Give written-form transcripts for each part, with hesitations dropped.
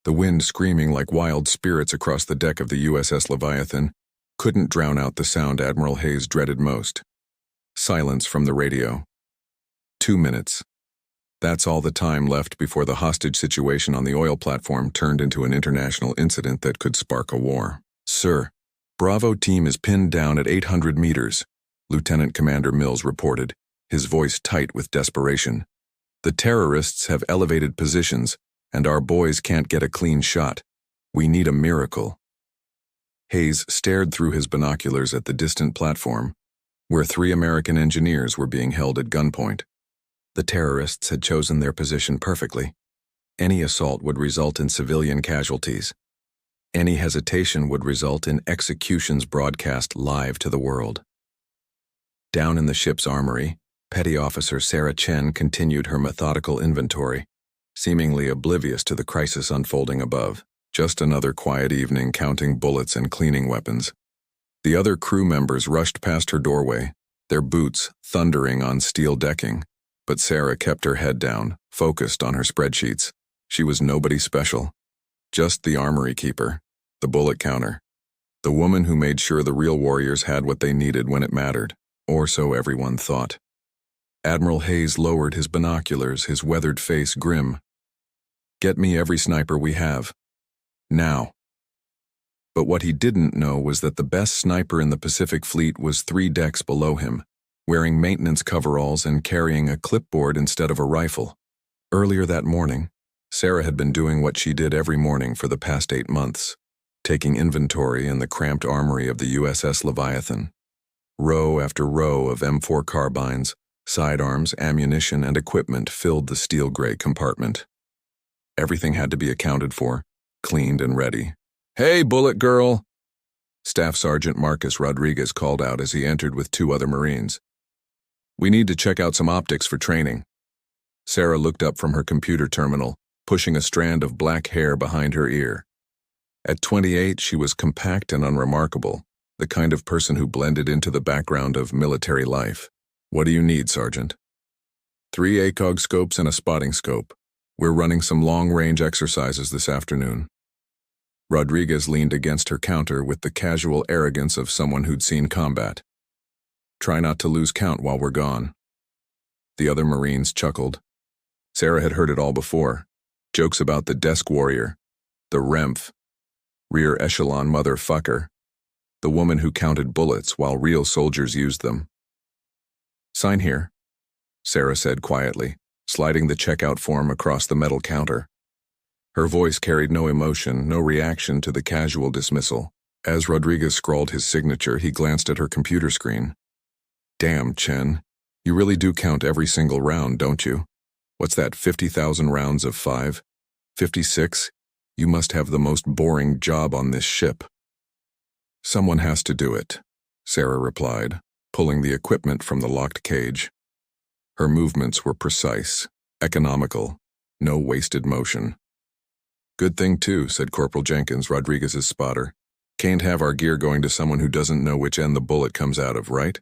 The wind screaming like wild spirits across the deck of the USS Leviathan couldn't drown out the sound Admiral Hayes dreaded most. Silence from the radio. 2 minutes. That's all the time left before the hostage situation on the oil platform turned into an international incident that could spark a war. "Sir, Bravo team is pinned down at 800 meters, Lieutenant Commander Mills reported, his voice tight with desperation. "The terrorists have elevated positions, and our boys can't get a clean shot. We need a miracle." Hayes stared through his binoculars at the distant platform, where 3 American engineers were being held at gunpoint. The terrorists had chosen their position perfectly. Any assault would result in civilian casualties. Any hesitation would result in executions broadcast live to the world. Down in the ship's armory, Petty Officer Sarah Chen continued her methodical inventory, seemingly oblivious to the crisis unfolding above. Just another quiet evening counting bullets and cleaning weapons. The other crew members rushed past her doorway, their boots thundering on steel decking, but Sarah kept her head down, focused on her spreadsheets. She was nobody special. Just the armory keeper, the bullet counter, the woman who made sure the real warriors had what they needed when it mattered, or so everyone thought. Admiral Hayes lowered his binoculars, his weathered face grim. "Get me every sniper we have. Now." But what he didn't know was that the best sniper in the Pacific Fleet was 3 decks below him, wearing maintenance coveralls and carrying a clipboard instead of a rifle. Earlier that morning, Sarah had been doing what she did every morning for the past 8 months, taking inventory in the cramped armory of the USS Leviathan. Row after row of M4 carbines, sidearms, ammunition, and equipment filled the steel gray compartment. Everything had to be accounted for, cleaned and ready. "Hey, bullet girl!" Staff Sergeant Marcus Rodriguez called out as he entered with 2 other Marines. "We need to check out some optics for training." Sarah looked up from her computer terminal, pushing a strand of black hair behind her ear. At 28, she was compact and unremarkable, the kind of person who blended into the background of military life. "What do you need, Sergeant?" 3 ACOG scopes and a spotting scope. We're running some long-range exercises this afternoon." Rodriguez leaned against her counter with the casual arrogance of someone who'd seen combat. "Try not to lose count while we're gone." The other Marines chuckled. Sarah had heard it all before. Jokes about the desk warrior, the REMF, rear echelon motherfucker, the woman who counted bullets while real soldiers used them. "Sign here," Sarah said quietly, sliding the checkout form across the metal counter. Her voice carried no emotion, no reaction to the casual dismissal. As Rodriguez scrawled his signature, he glanced at her computer screen. "Damn, Chen, you really do count every single round, don't you? What's that, 50,000 rounds of 5? 56? You must have the most boring job on this ship." "Someone has to do it," Sarah replied, pulling the equipment from the locked cage. Her movements were precise, economical, no wasted motion. "Good thing too," said Corporal Jenkins, Rodriguez's spotter. "Can't have our gear going to someone who doesn't know which end the bullet comes out of, right?"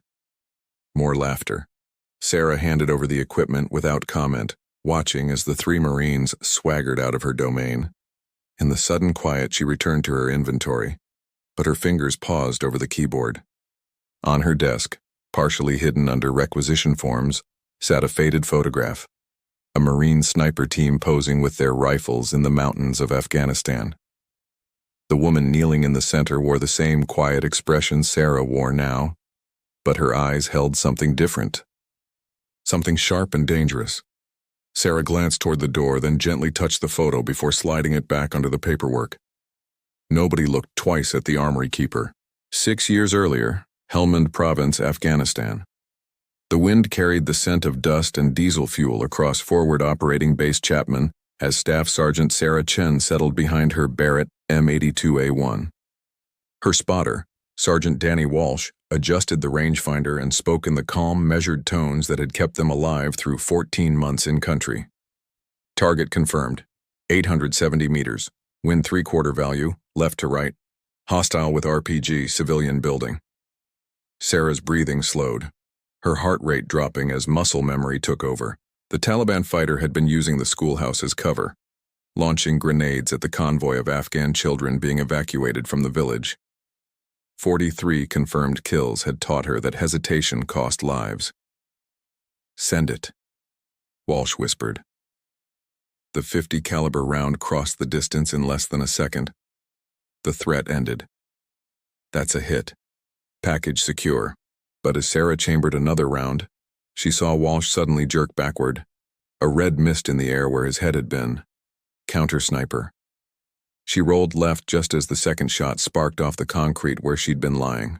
More laughter. Sarah handed over the equipment without comment, watching as the 3 Marines swaggered out of her domain. In the sudden quiet, she returned to her inventory, but her fingers paused over the keyboard. On her desk, partially hidden under requisition forms, sat a faded photograph. A Marine sniper team posing with their rifles in the mountains of Afghanistan. The woman kneeling in the center wore the same quiet expression Sarah wore now, but her eyes held something different. Something sharp and dangerous. Sarah glanced toward the door, then gently touched the photo before sliding it back under the paperwork. Nobody looked twice at the armory keeper. 6 years earlier, Helmand Province, Afghanistan. The wind carried the scent of dust and diesel fuel across forward operating base Chapman as Staff Sergeant Sarah Chen settled behind her Barrett M82A1. Her spotter, Sergeant Danny Walsh, adjusted the rangefinder and spoke in the calm, measured tones that had kept them alive through 14 months in country. "Target confirmed. 870 meters. Wind 3/4 value, left to right. Hostile with RPG, civilian building." Sarah's breathing slowed, her heart rate dropping as muscle memory took over. The Taliban fighter had been using the schoolhouse as cover. launching grenades at the convoy of Afghan children being evacuated from the village. 43 confirmed kills had taught her that hesitation cost lives. "Send it," Walsh whispered. The .50 caliber round crossed the distance in less than a second. The threat ended. "That's a hit. Package secure." But as Sarah chambered another round, she saw Walsh suddenly jerk backward, a red mist in the air where his head had been. Counter-sniper. She rolled left just as the second shot sparked off the concrete where she'd been lying.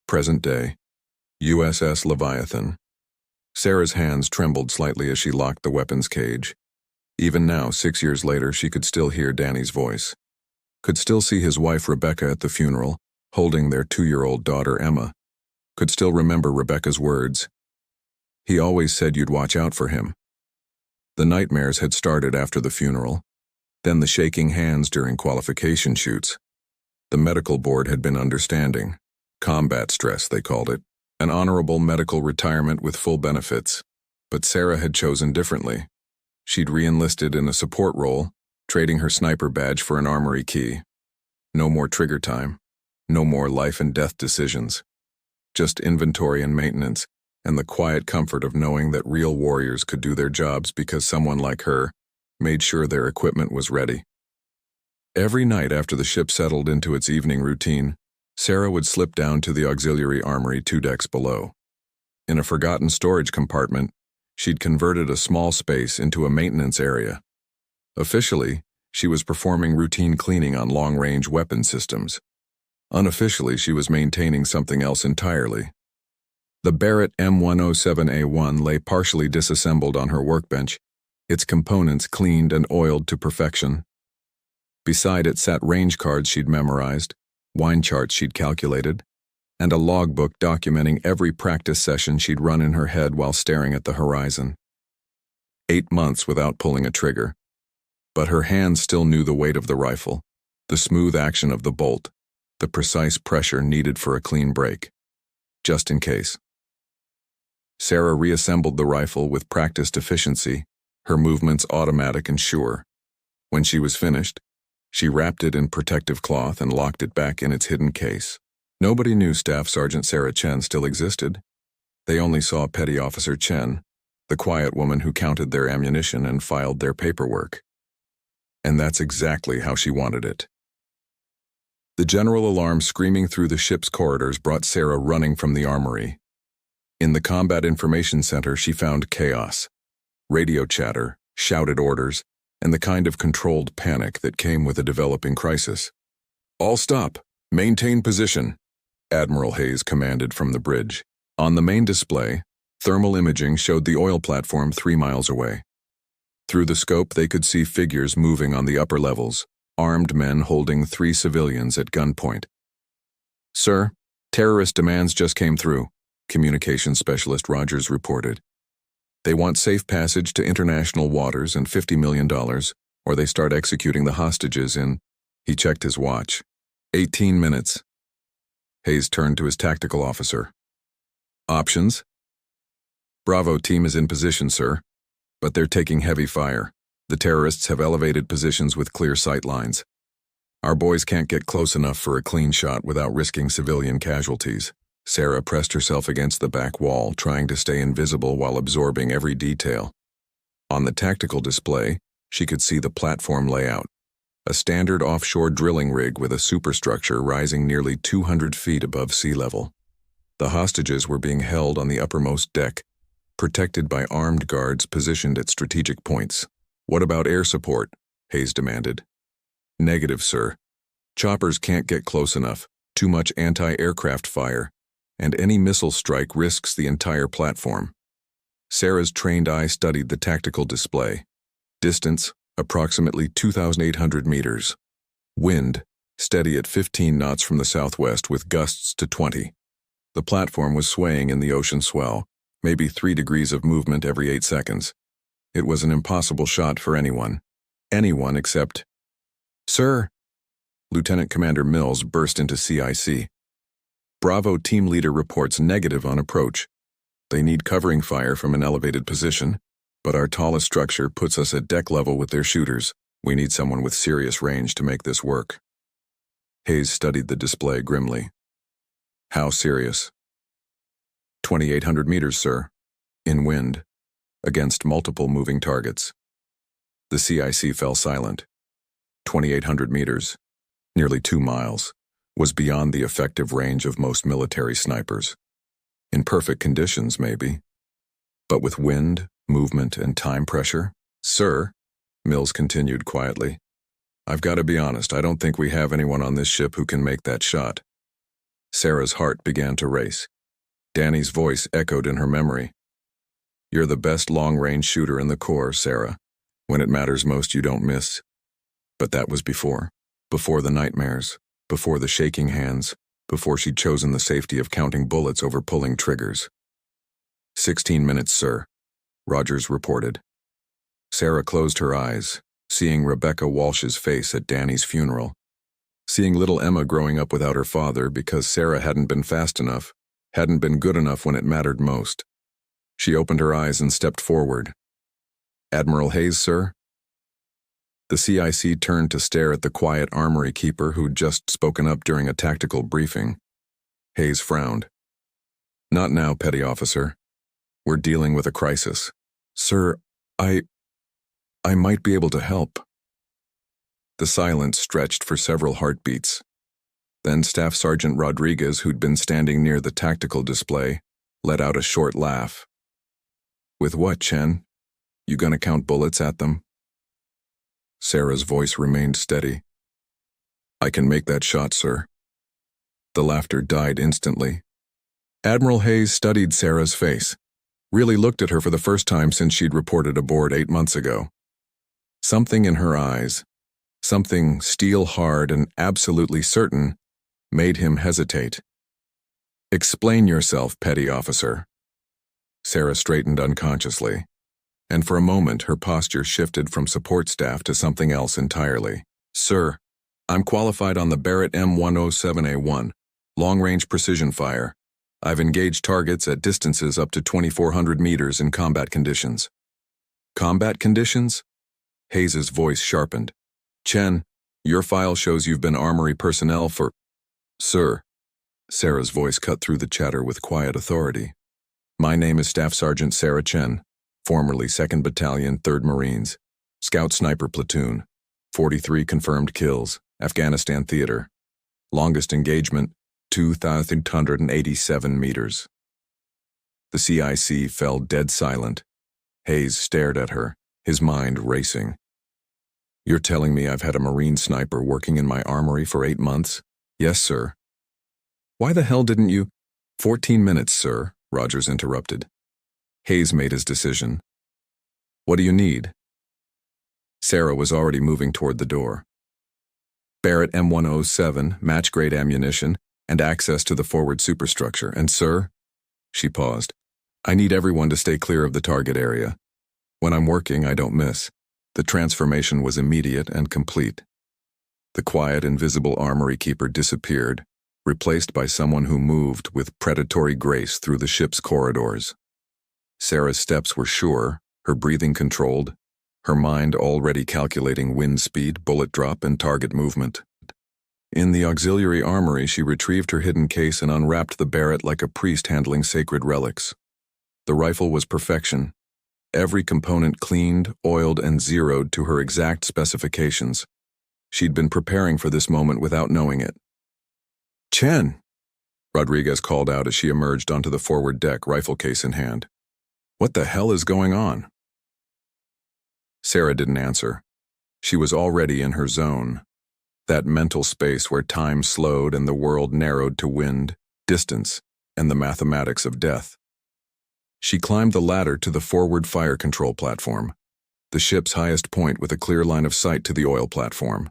Present day. USS Leviathan. Sarah's hands trembled slightly as she locked the weapons cage. Even now, 6 years later, she could still hear Danny's voice. Could still see his wife Rebecca at the funeral, holding their 2-year-old daughter Emma. Could still remember Rebecca's words. "He always said you'd watch out for him." The nightmares had started after the funeral, then the shaking hands during qualification shoots. The medical board had been understanding. Combat stress, they called it. An honorable medical retirement with full benefits. But Sarah had chosen differently. She'd re-enlisted in a support role, trading her sniper badge for an Armory key. No more trigger time. No more life and death decisions. Just inventory and maintenance, and the quiet comfort of knowing that real warriors could do their jobs because someone like her made sure their equipment was ready. Every night after the ship settled into its evening routine, Sarah would slip down to the auxiliary armory 2 decks below. In a forgotten storage compartment, she'd converted a small space into a maintenance area. Officially, she was performing routine cleaning on long-range weapon systems. Unofficially, she was maintaining something else entirely. The Barrett M107A1 lay partially disassembled on her workbench, its components cleaned and oiled to perfection. Beside it sat range cards she'd memorized, wine charts she'd calculated, and a logbook documenting every practice session she'd run in her head while staring at the horizon. 8 months without pulling a trigger. But her hands still knew the weight of the rifle, the smooth action of the bolt, the precise pressure needed for a clean break. Just in case. Sarah reassembled the rifle with practiced efficiency, her movements automatic and sure. When she was finished, she wrapped it in protective cloth and locked it back in its hidden case. Nobody knew Staff Sergeant Sarah Chen still existed. They only saw Petty Officer Chen, the quiet woman who counted their ammunition and filed their paperwork. And that's exactly how she wanted it. The general alarm screaming through the ship's corridors brought Sarah running from the armory. In the Combat Information Center, she found chaos. Radio chatter, shouted orders, and the kind of controlled panic that came with a developing crisis. "All stop! Maintain position!" Admiral Hayes commanded from the bridge. On the main display, thermal imaging showed the oil platform 3 miles away. Through the scope, they could see figures moving on the upper levels, armed men holding 3 civilians at gunpoint. "Sir, terrorist demands just came through," Communications Specialist Rogers reported. "They want safe passage to international waters and $50 million, or they start executing the hostages in—" He checked his watch. 18 minutes. Hayes turned to his tactical officer. "Options?" "Bravo team is in position, sir, but they're taking heavy fire. The terrorists have elevated positions with clear sight lines. Our boys can't get close enough for a clean shot without risking civilian casualties." Sarah pressed herself against the back wall, trying to stay invisible while absorbing every detail. On the tactical display, she could see the platform layout. A standard offshore drilling rig with a superstructure rising nearly 200 feet above sea level. The hostages were being held on the uppermost deck, protected by armed guards positioned at strategic points. "What about air support?" Hayes demanded. "Negative, sir. Choppers can't get close enough, too much anti-aircraft fire, and any missile strike risks the entire platform." Sarah's trained eye studied the tactical display. Distance, approximately 2,800 meters. Wind, steady at 15 knots from the southwest with gusts to 20. The platform was swaying in the ocean swell, maybe 3 degrees of movement every 8 seconds. It was an impossible shot for anyone. Anyone except— "Sir!" Lieutenant Commander Mills burst into CIC. "Bravo team leader reports negative on approach. They need covering fire from an elevated position, but our tallest structure puts us at deck level with their shooters. We need someone with serious range to make this work. Hayes studied the display grimly. How serious? 2,800 meters, sir. In wind. Against multiple moving targets. The CIC fell silent. 2,800 meters, nearly 2 miles, was beyond the effective range of most military snipers. In perfect conditions, maybe. But with wind, movement, and time pressure? Sir, Mills continued quietly, I've got to be honest, I don't think we have anyone on this ship who can make that shot. Sarah's heart began to race. Danny's voice echoed in her memory. You're the best long-range shooter in the Corps, Sarah. When it matters most, you don't miss. But that was before the nightmares, before the shaking hands, before she'd chosen the safety of counting bullets over pulling triggers. 16 minutes, sir, Rogers reported. Sarah closed her eyes, seeing Rebecca Walsh's face at Danny's funeral, seeing little Emma growing up without her father because Sarah hadn't been fast enough, hadn't been good enough when it mattered most. She opened her eyes and stepped forward. Admiral Hayes, sir? The CIC turned to stare at the quiet Armory keeper who'd just spoken up during a tactical briefing. Hayes frowned. Not now, petty officer. We're dealing with a crisis. Sir, I might be able to help. The silence stretched for several heartbeats. Then Staff Sergeant Rodriguez, who'd been standing near the tactical display, let out a short laugh. With what, Chen? You gonna count bullets at them? Sarah's voice remained steady. I can make that shot, sir. The laughter died instantly. Admiral Hayes studied Sarah's face, really looked at her for the first time since she'd reported aboard 8 months ago. Something in her eyes, something steel-hard and absolutely certain, made him hesitate. Explain yourself, petty officer. Sarah straightened unconsciously, and for a moment her posture shifted from support staff to something else entirely. Sir, I'm qualified on the Barrett M107A1, long-range precision fire. I've engaged targets at distances up to 2,400 meters in combat conditions. Combat conditions? Hayes's voice sharpened. Chen, your file shows you've been Armory personnel for... Sir. Sarah's voice cut through the chatter with quiet authority. My name is Staff Sergeant Sarah Chen, formerly 2nd Battalion, 3rd Marines, Scout Sniper Platoon, 43 confirmed kills, Afghanistan Theater. Longest engagement, 2,887 meters. The CIC fell dead silent. Hayes stared at her, his mind racing. You're telling me I've had a Marine sniper working in my armory for 8 months? Yes, sir. Why the hell didn't you? 14 minutes, sir, Rogers interrupted. Hayes made his decision. What do you need? Sarah was already moving toward the door. Barrett M107, match-grade ammunition, and access to the forward superstructure. And sir, she paused, I need everyone to stay clear of the target area. When I'm working, I don't miss. The transformation was immediate and complete. The quiet, invisible armory keeper disappeared, replaced by someone who moved with predatory grace through the ship's corridors. Sarah's steps were sure, her breathing controlled, her mind already calculating wind speed, bullet drop, and target movement. In the auxiliary armory, she retrieved her hidden case and unwrapped the Barrett like a priest handling sacred relics. The rifle was perfection. Every component cleaned, oiled, and zeroed to her exact specifications. She'd been preparing for this moment without knowing it. Chen, Rodriguez called out as she emerged onto the forward deck, rifle case in hand. What the hell is going on? Sarah didn't answer. She was already in her zone. That mental space where time slowed and the world narrowed to wind, distance, and the mathematics of death. She climbed the ladder to the forward fire control platform, the ship's highest point with a clear line of sight to the oil platform.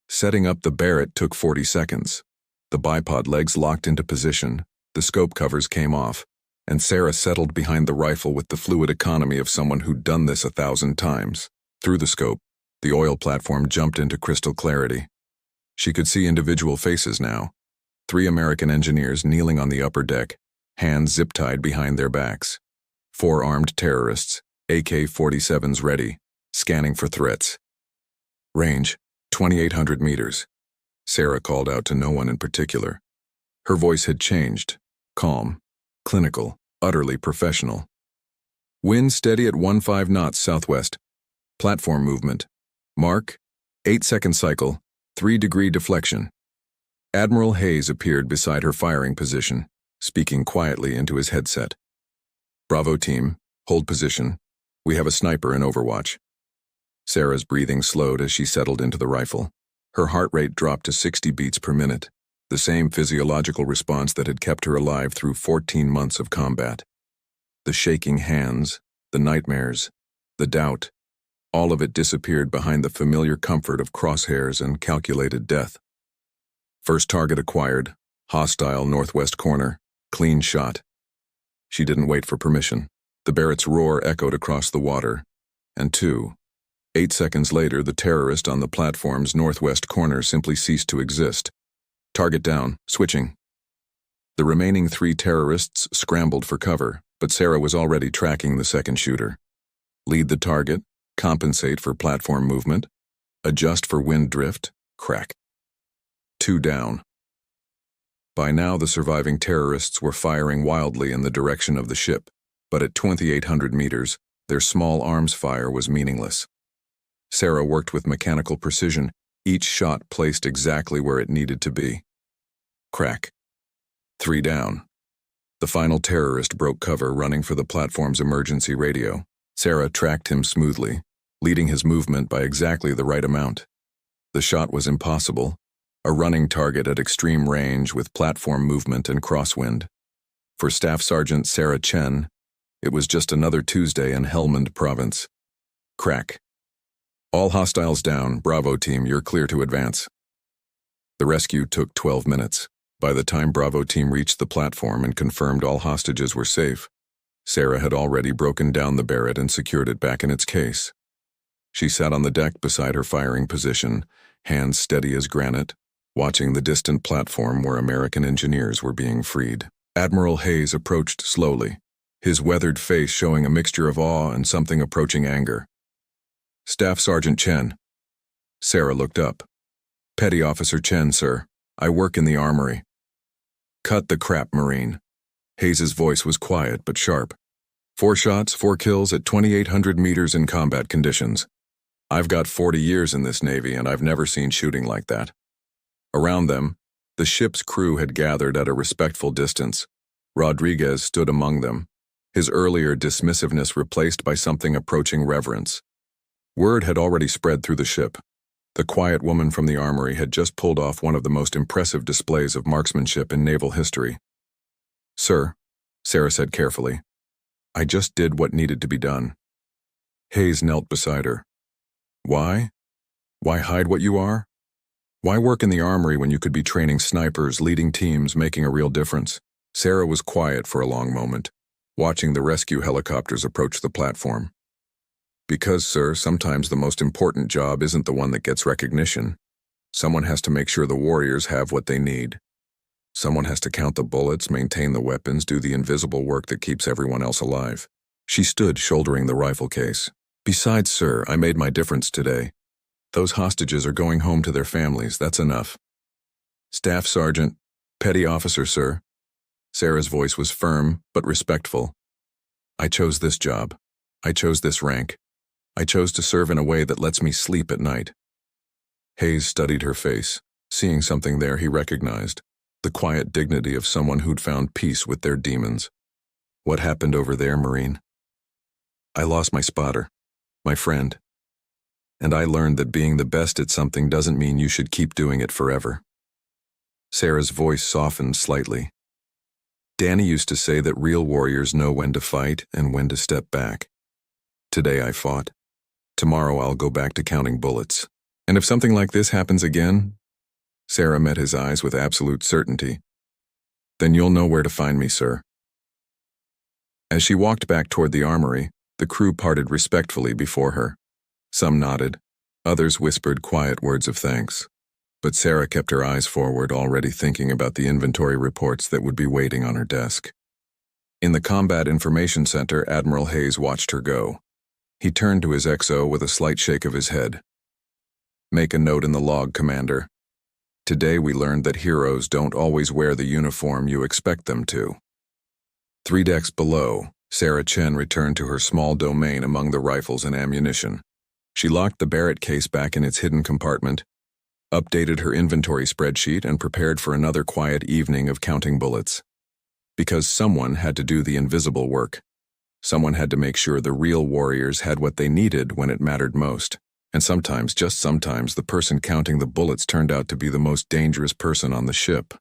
Setting up the Barrett took 40 seconds. The bipod legs locked into position, the scope covers came off, and Sarah settled behind the rifle with the fluid economy of someone who'd done this 1,000 times. Through the scope, the oil platform jumped into crystal clarity. She could see individual faces now. 3 American engineers kneeling on the upper deck, hands zip-tied behind their backs. 4 armed terrorists, AK-47s ready, scanning for threats. Range, 2,800 meters. Sarah called out to no one in particular. Her voice had changed. Calm, clinical, utterly professional. Wind steady at 15 knots southwest. Platform movement. Mark, 8-second cycle, 3-degree deflection. Admiral Hayes appeared beside her firing position, speaking quietly into his headset. Bravo team, hold position. We have a sniper in overwatch. Sarah's breathing slowed as she settled into the rifle. Her heart rate dropped to 60 beats per minute, the same physiological response that had kept her alive through 14 months of combat. The shaking hands, the nightmares, the doubt, all of it disappeared behind the familiar comfort of crosshairs and calculated death. First target acquired, hostile northwest corner, clean shot. She didn't wait for permission. The Barrett's roar echoed across the water. And 8 seconds later, the terrorist on the platform's northwest corner simply ceased to exist. Target down, switching. The remaining 3 terrorists scrambled for cover, but Sarah was already tracking the second shooter. Lead the target, compensate for platform movement, adjust for wind drift, crack. 2 down. By now, the surviving terrorists were firing wildly in the direction of the ship, but at 2,800 meters, their small arms fire was meaningless. Sarah worked with mechanical precision, each shot placed exactly where it needed to be. Crack. 3 down. The final terrorist broke cover running for the platform's emergency radio. Sarah tracked him smoothly, leading his movement by exactly the right amount. The shot was impossible, a running target at extreme range with platform movement and crosswind. For Staff Sergeant Sarah Chen, it was just another Tuesday in Helmand Province. Crack. All hostiles down. Bravo team, you're clear to advance. The rescue took 12 minutes. By the time Bravo team reached the platform and confirmed all hostages were safe, Sarah had already broken down the Barrett and secured it back in its case. She sat on the deck beside her firing position, hands steady as granite, watching the distant platform where American engineers were being freed. Admiral Hayes approached slowly, his weathered face showing a mixture of awe and something approaching anger. Staff Sergeant Chen. Sarah looked up. Petty Officer Chen, sir. I work in the Armory. Cut the crap, Marine. Hayes's voice was quiet but sharp. 4 shots, 4 kills at 2,800 meters in combat conditions. I've got 40 years in this Navy and I've never seen shooting like that. Around them, the ship's crew had gathered at a respectful distance. Rodriguez stood among them, his earlier dismissiveness replaced by something approaching reverence. Word had already spread through the ship. The quiet woman from the Armory had just pulled off one of the most impressive displays of marksmanship in naval history. Sir, Sarah said carefully, I just did what needed to be done. Hayes knelt beside her. Why? Why hide what you are? Why work in the Armory when you could be training snipers, leading teams, making a real difference? Sarah was quiet for a long moment, watching the rescue helicopters approach the platform. Because, sir, sometimes the most important job isn't the one that gets recognition. Someone has to make sure the warriors have what they need. Someone has to count the bullets, maintain the weapons, do the invisible work that keeps everyone else alive. She stood shouldering the rifle case. Besides, sir, I made my difference today. Those hostages are going home to their families, that's enough. Staff Sergeant, Petty Officer, sir. Sarah's voice was firm, but respectful. I chose this job. I chose this rank. I chose to serve in a way that lets me sleep at night. Hayes studied her face, seeing something there he recognized, the quiet dignity of someone who'd found peace with their demons. What happened over there, Marine? I lost my spotter, my friend. And I learned that being the best at something doesn't mean you should keep doing it forever. Sarah's voice softened slightly. Danny used to say that real warriors know when to fight and when to step back. Today I fought. Tomorrow I'll go back to counting bullets. And if something like this happens again, Sarah met his eyes with absolute certainty, then you'll know where to find me, sir. As she walked back toward the Armory, the crew parted respectfully before her. Some nodded, others whispered quiet words of thanks. But Sarah kept her eyes forward, already thinking about the inventory reports that would be waiting on her desk. In the Combat Information Center, Admiral Hayes watched her go. He turned to his XO with a slight shake of his head. Make a note in the log, Commander. Today we learned that heroes don't always wear the uniform you expect them to. 3 decks below, Sarah Chen returned to her small domain among the rifles and ammunition. She locked the Barrett case back in its hidden compartment, updated her inventory spreadsheet, and prepared for another quiet evening of counting bullets. Because someone had to do the invisible work. Someone had to make sure the real warriors had what they needed when it mattered most. And sometimes, just sometimes, the person counting the bullets turned out to be the most dangerous person on the ship.